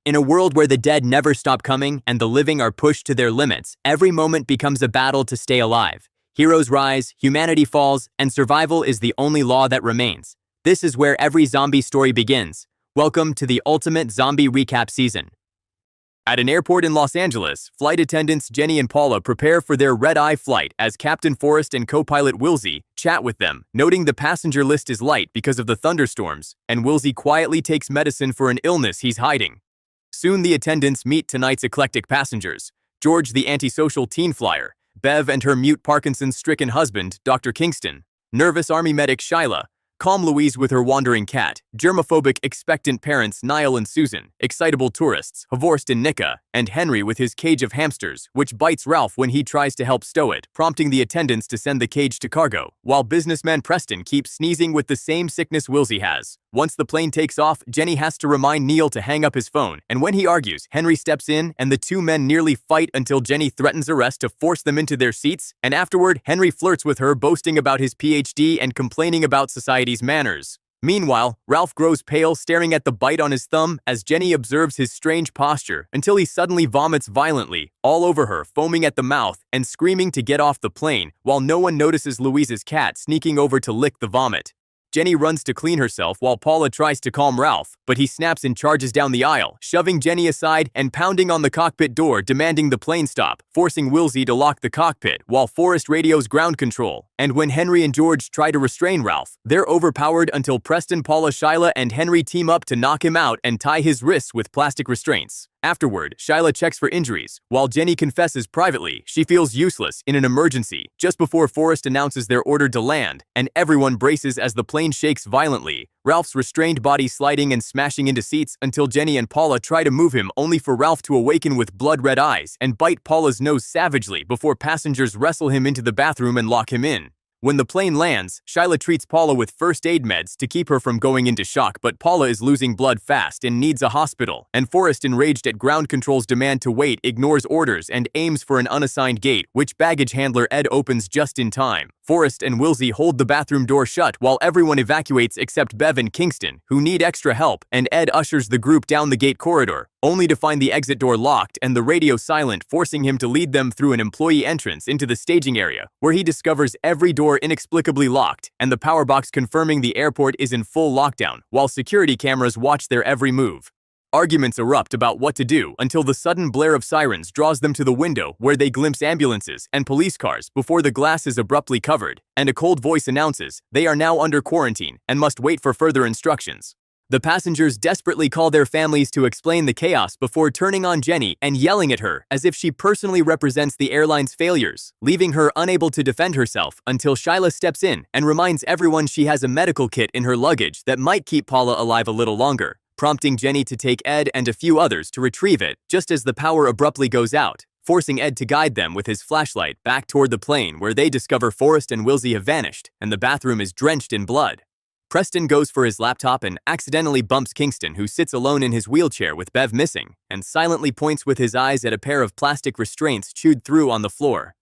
In a world where the dead never stop coming and the living are pushed to their limits, every moment becomes a battle to stay alive. Heroes rise, humanity falls, and survival is the only law that remains. This is where every zombie story begins. Welcome to the ultimate zombie recap season. At an airport in Los Angeles, flight attendants Jenny and Paula prepare for their red-eye flight as Captain Forrest and co-pilot Wilsey chat with them, noting the passenger list is light because of the thunderstorms, and Wilsey quietly takes medicine for an illness he's hiding. Soon the attendants meet tonight's eclectic passengers: George the antisocial teen flyer, Bev and her mute Parkinson's-stricken husband, Dr. Kingston, nervous army medic Shyla, calm Louise with her wandering cat, germophobic expectant parents Niall and Susan, excitable tourists Horst and Nika, and Henry with his cage of hamsters, which bites Ralph when he tries to help stow it, prompting the attendants to send the cage to cargo, while businessman Preston keeps sneezing with the same sickness Wilsey has. Once the plane takes off, Jenny has to remind Neil to hang up his phone, and when he argues, Henry steps in and the two men nearly fight until Jenny threatens arrest to force them into their seats, and afterward, Henry flirts with her, boasting about his PhD and complaining about society's manners. Meanwhile, Ralph grows pale, staring at the bite on his thumb as Jenny observes his strange posture until he suddenly vomits violently, all over her, foaming at the mouth and screaming to get off the plane, while no one notices Louise's cat sneaking over to lick the vomit. Jenny runs to clean herself while Paula tries to calm Ralph, but he snaps and charges down the aisle, shoving Jenny aside and pounding on the cockpit door, demanding the plane stop, forcing Wilsey to lock the cockpit while Forrest radios ground control. And when Henry and George try to restrain Ralph, they're overpowered until Preston, Paula, Shyla, and Henry team up to knock him out and tie his wrists with plastic restraints. Afterward, Shyla checks for injuries, while Jenny confesses privately she feels useless in an emergency, just before Forrest announces they're ordered to land, and everyone braces as the plane shakes violently, Ralph's restrained body sliding and smashing into seats until Jenny and Paula try to move him, only for Ralph to awaken with blood-red eyes and bite Paula's nose savagely before passengers wrestle him into the bathroom and lock him in. When the plane lands, Shyla treats Paula with first aid meds to keep her from going into shock, but Paula is losing blood fast and needs a hospital, and Forrest, enraged at ground control's demand to wait, ignores orders and aims for an unassigned gate, which baggage handler Ed opens just in time. Forrest and Wilsey hold the bathroom door shut while everyone evacuates except Bev and Kingston, who need extra help, and Ed ushers the group down the gate corridor, only to find the exit door locked and the radio silent, forcing him to lead them through an employee entrance into the staging area, where he discovers every door inexplicably locked and the power box confirming the airport is in full lockdown, while security cameras watch their every move. Arguments erupt about what to do until the sudden blare of sirens draws them to the window, where they glimpse ambulances and police cars before the glass is abruptly covered, and a cold voice announces they are now under quarantine and must wait for further instructions. The passengers desperately call their families to explain the chaos before turning on Jenny and yelling at her as if she personally represents the airline's failures, leaving her unable to defend herself until Shyla steps in and reminds everyone she has a medical kit in her luggage that might keep Paula alive a little longer, prompting Jenny to take Ed and a few others to retrieve it just as the power abruptly goes out, forcing Ed to guide them with his flashlight back toward the plane, where they discover Forrest and Wilsey have vanished and the bathroom is drenched in blood. Preston goes for his laptop and accidentally bumps Kingston, who sits alone in his wheelchair with Bev missing, and silently points with his eyes at a pair of plastic restraints chewed through on the floor.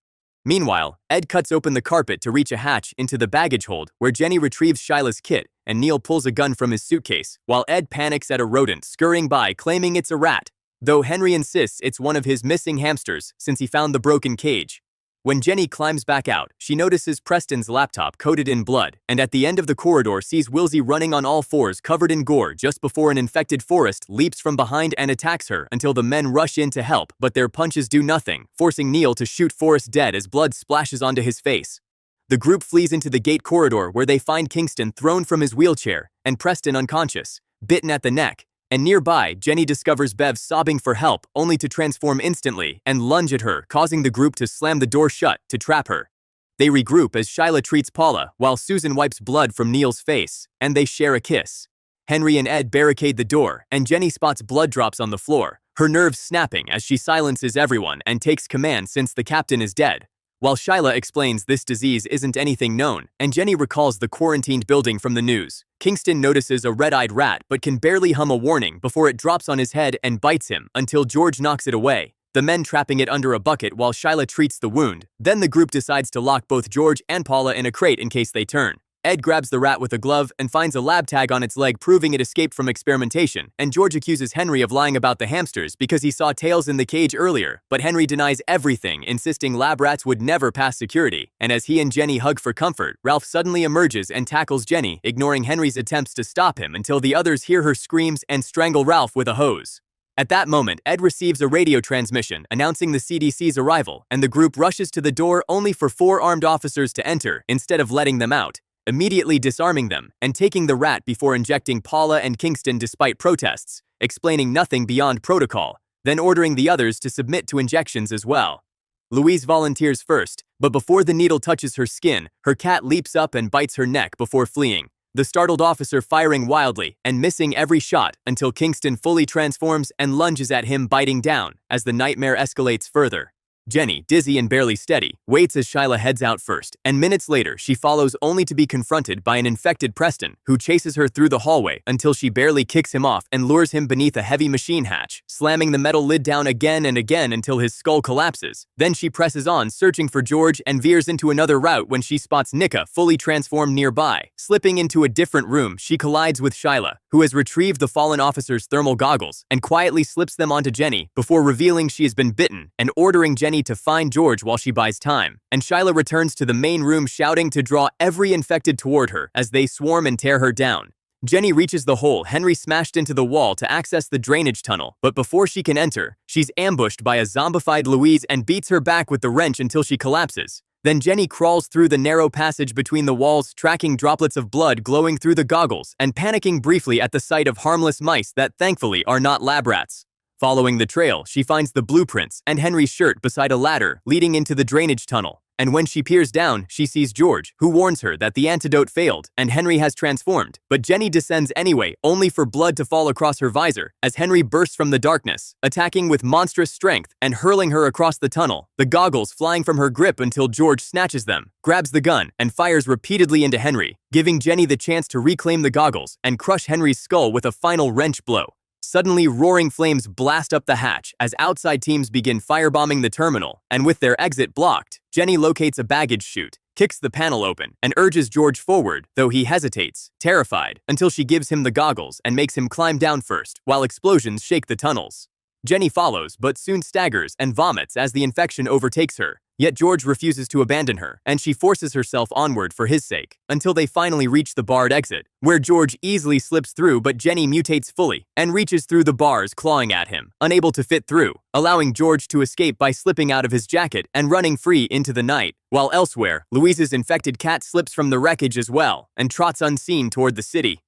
Meanwhile, Ed cuts open the carpet to reach a hatch into the baggage hold, where Jenny retrieves Shyla's kit, and Neil pulls a gun from his suitcase, while Ed panics at a rodent scurrying by, claiming it's a rat, though Henry insists it's one of his missing hamsters since he found the broken cage. When Jenny climbs back out, she notices Preston's laptop coated in blood, and at the end of the corridor sees Wilsey running on all fours covered in gore just before an infected Forrest leaps from behind and attacks her until the men rush in to help, but their punches do nothing, forcing Neil to shoot Forrest dead as blood splashes onto his face. The group flees into the gate corridor, where they find Kingston thrown from his wheelchair and Preston unconscious, bitten at the neck. And nearby, Jenny discovers Bev sobbing for help, only to transform instantly and lunge at her, causing the group to slam the door shut to trap her. They regroup as Shyla treats Paula, while Susan wipes blood from Neil's face, and they share a kiss. Henry and Ed barricade the door, and Jenny spots blood drops on the floor, her nerves snapping as she silences everyone and takes command since the captain is dead. While Shyla explains this disease isn't anything known, and Jenny recalls the quarantined building from the news, Kingston notices a red-eyed rat but can barely hum a warning before it drops on his head and bites him until George knocks it away, the men trapping it under a bucket while Shyla treats the wound. Then the group decides to lock both George and Paula in a crate in case they turn. Ed grabs the rat with a glove and finds a lab tag on its leg proving it escaped from experimentation, and George accuses Henry of lying about the hamsters because he saw tails in the cage earlier, but Henry denies everything, insisting lab rats would never pass security, and as he and Jenny hug for comfort, Ralph suddenly emerges and tackles Jenny, ignoring Henry's attempts to stop him until the others hear her screams and strangle Ralph with a hose. At that moment, Ed receives a radio transmission announcing the CDC's arrival, and the group rushes to the door only for 4 armed officers to enter instead of letting them out, immediately disarming them and taking the rat before injecting Paula and Kingston despite protests, explaining nothing beyond protocol, then ordering the others to submit to injections as well. Louise volunteers first, but before the needle touches her skin, her cat leaps up and bites her neck before fleeing, the startled officer firing wildly and missing every shot until Kingston fully transforms and lunges at him, biting down as the nightmare escalates further. Jenny, dizzy and barely steady, waits as Shyla heads out first, and minutes later she follows only to be confronted by an infected Preston, who chases her through the hallway until she barely kicks him off and lures him beneath a heavy machine hatch, slamming the metal lid down again and again until his skull collapses. Then she presses on, searching for George, and veers into another route when she spots Nika fully transformed nearby. Slipping into a different room, she collides with Shyla, who has retrieved the fallen officer's thermal goggles and quietly slips them onto Jenny before revealing she has been bitten and ordering Jenny to find George while she buys time. And Shyla returns to the main room shouting to draw every infected toward her as they swarm and tear her down. Jenny reaches the hole Henry smashed into the wall to access the drainage tunnel, but before she can enter, she's ambushed by a zombified Louise and beats her back with the wrench until she collapses. Then Jenny crawls through the narrow passage between the walls, tracking droplets of blood glowing through the goggles and panicking briefly at the sight of harmless mice that thankfully are not lab rats. Following the trail, she finds the blueprints and Henry's shirt beside a ladder leading into the drainage tunnel. And when she peers down, she sees George, who warns her that the antidote failed and Henry has transformed. But Jenny descends anyway, only for blood to fall across her visor as Henry bursts from the darkness, attacking with monstrous strength and hurling her across the tunnel, the goggles flying from her grip until George snatches them, grabs the gun, and fires repeatedly into Henry, giving Jenny the chance to reclaim the goggles and crush Henry's skull with a final wrench blow. Suddenly, roaring flames blast up the hatch as outside teams begin firebombing the terminal, and with their exit blocked, Jenny locates a baggage chute, kicks the panel open, and urges George forward, though he hesitates, terrified, until she gives him the goggles and makes him climb down first, while explosions shake the tunnels. Jenny follows, but soon staggers and vomits as the infection overtakes her. Yet George refuses to abandon her, and she forces herself onward for his sake, until they finally reach the barred exit, where George easily slips through but Jenny mutates fully, and reaches through the bars clawing at him, unable to fit through, allowing George to escape by slipping out of his jacket and running free into the night, while elsewhere, Louise's infected cat slips from the wreckage as well, and trots unseen toward the city.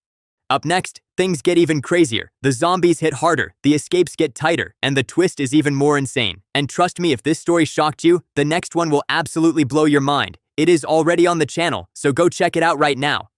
Up next, things get even crazier. The zombies hit harder, the escapes get tighter, and the twist is even more insane. And trust me, if this story shocked you, the next one will absolutely blow your mind. It is already on the channel, so go check it out right now.